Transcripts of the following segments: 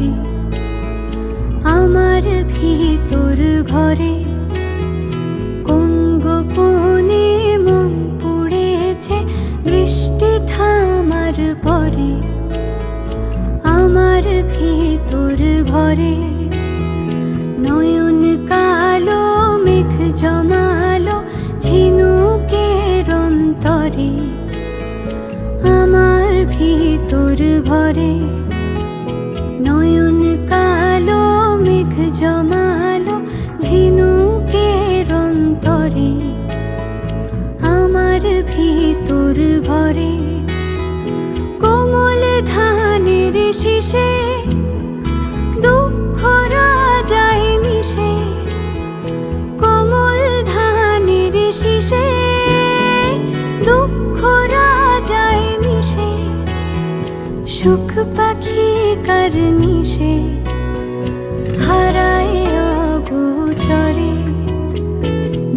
করে আমার ভিতর ঘরে। কোন গোপনে মন পড়েছে বৃষ্টি থামার পরে আমার ভিতর ঘরে। নয়ন কালো মেঘ জমালো ঝিনুকের অন্তরে আমার ভিতর ঘরে। নয়ন কালো মেঘ জমালো ঝিনুকের অন্তরে আমার ভিতর ঘরে। কোমল ধানের শীষে দুঃখ রাজায় মিশে। কোমল ধানের শীষে দুঃখ রাজায় মিশে। সুখ পাখি কার নিশে হারায় অগোচরে।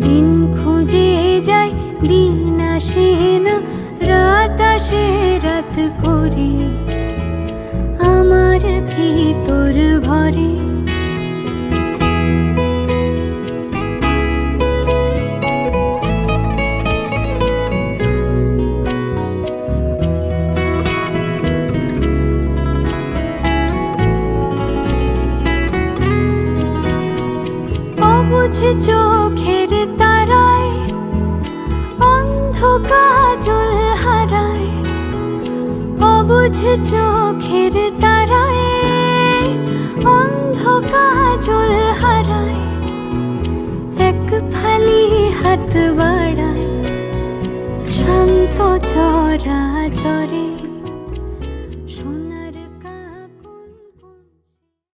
দিন খুঁজে যায় দিন আসে না, রাত আসে রাত করে আমার ভিতর ঘরে। অবুঝ চোখের তারায় অন্ধ কাজল হারায়। অবুঝ চোখের তারায় অন্ধ কাজল হারায়। এক ফালি হাত বাড়ায় শান্ত চরাচরে।